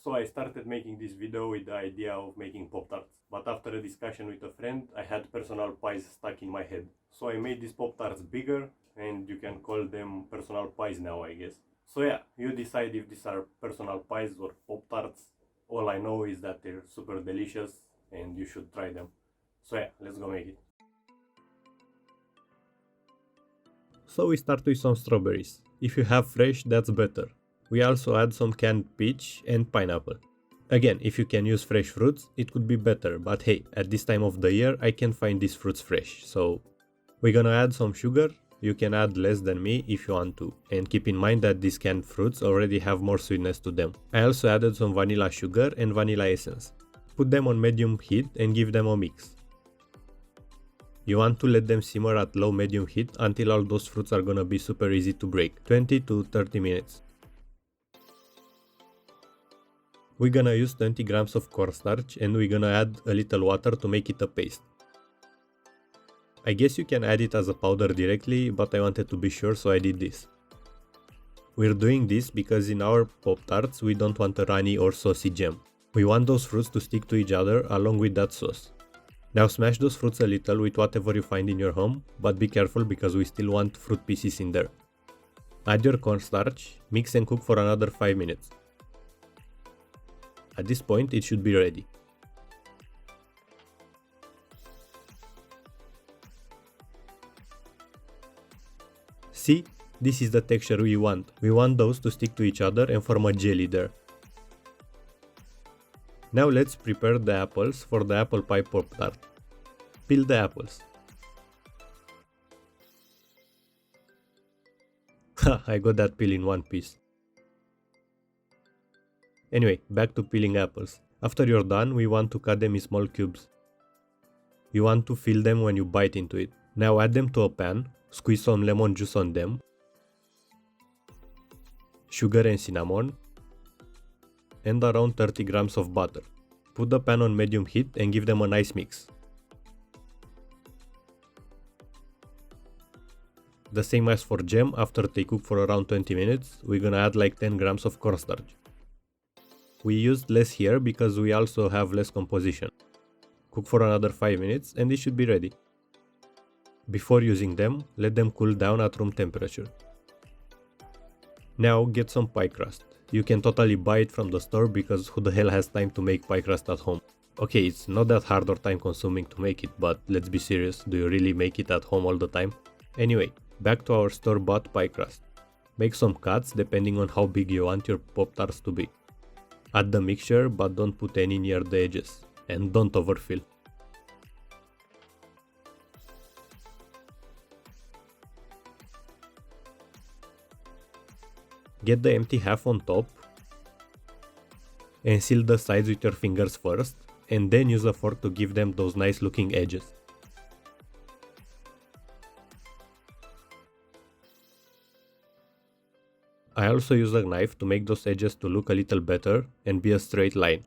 So I started making this video with the idea of making Pop Tarts, but after a discussion with a friend, I had personal pies stuck in my head. So I made these Pop Tarts bigger, and you can call them personal pies now, I guess. So yeah, you decide if these are personal pies or Pop Tarts. All I know is that they're super delicious and you should try them. So yeah, let's go make it. So we start with some strawberries. If you have fresh, that's better. We also add some canned peach and pineapple. Again, if you can use fresh fruits, it could be better, but hey, at this time of the year I can find these fruits fresh, so we're gonna add some sugar. You can add less than me if you want to, and keep in mind that these canned fruits already have more sweetness to them. I also added some vanilla sugar and vanilla essence. Put them on medium heat and give them a mix. You want to let them simmer at low medium heat until all those fruits are gonna be super easy to break, 20 to 30 minutes. We're gonna use 20 grams of cornstarch and we're gonna add a little water to make it a paste. I guess you can add it as a powder directly, but I wanted to be sure, so I did this. We're doing this because in our Pop Tarts we don't want a runny or saucy jam. We want those fruits to stick to each other along with that sauce. Now smash those fruits a little with whatever you find in your home, but be careful because we still want fruit pieces in there. Add your cornstarch, mix and cook for another 5 minutes. At this point it should be ready. See, this is the texture we want. We want those to stick to each other and form a jelly there. Now let's prepare the apples for the apple pie Pop Tart. Peel the apples. Ha, I got that peel in one piece. Anyway, back to peeling apples. After you're done, we want to cut them in small cubes. You want to feel them when you bite into it. Now add them to a pan, squeeze some lemon juice on them, sugar and cinnamon, and around 30 grams of butter. Put the pan on medium heat and give them a nice mix. The same as for jam, after they cook for around 20 minutes, we're gonna add like 10 grams of cornstarch. We used less here because we also have less composition. Cook for another 5 minutes and it should be ready. Before using them, let them cool down at room temperature. Now get some pie crust. You can totally buy it from the store because who the hell has time to make pie crust at home? Okay, it's not that hard or time consuming to make it, but let's be serious, do you really make it at home all the time? Anyway, back to our store-bought pie crust. Make some cuts depending on how big you want your Pop Tarts to be. Add the mixture, but don't put any near the edges, and don't overfill. Get the empty half on top and seal the sides with your fingers first, and then use a fork to give them those nice looking edges. I also use a knife to make those edges to look a little better and be a straight line.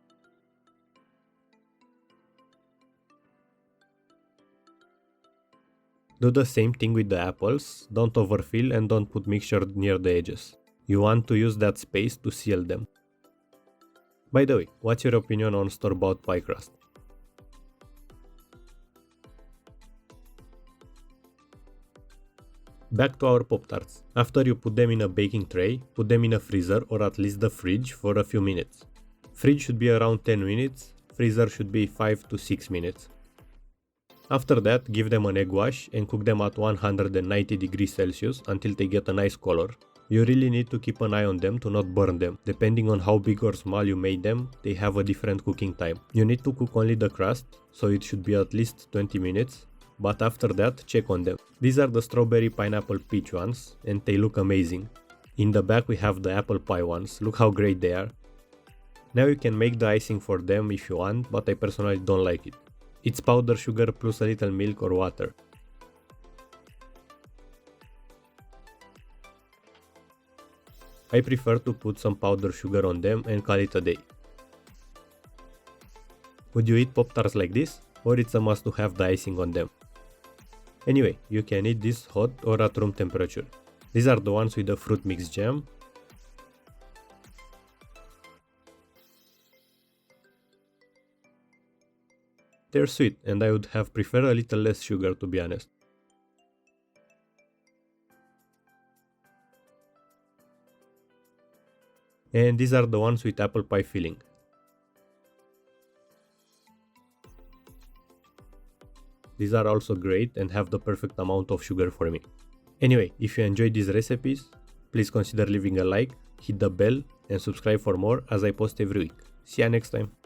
Do the same thing with the apples, don't overfill and don't put mixture near the edges. You want to use that space to seal them. By the way, what's your opinion on store-bought pie crust? Back to our Pop Tarts. After you put them in a baking tray, put them in a freezer or at least the fridge for a few minutes. Fridge should be around 10 minutes, freezer should be 5 to 6 minutes. After that, give them an egg wash and cook them at 190 degrees Celsius until they get a nice color. You really need to keep an eye on them to not burn them. Depending on how big or small you made them, they have a different cooking time. You need to cook only the crust, so it should be at least 20 minutes. But after that, check on them. These are the strawberry pineapple peach ones, and they look amazing. In the back we have the apple pie ones, look how great they are. Now you can make the icing for them if you want, but I personally don't like it. It's powdered sugar plus a little milk or water. I prefer to put some powdered sugar on them and call it a day. Would you eat Pop Tarts like this? Or it's a must to have the icing on them? Anyway, you can eat this hot or at room temperature. These are the ones with the fruit mix jam. They're sweet and I would have preferred a little less sugar, to be honest. And these are the ones with apple pie filling. These are also great and have the perfect amount of sugar for me. Anyway, if you enjoyed these recipes, please consider leaving a like, hit the bell and subscribe for more as I post every week. See ya next time!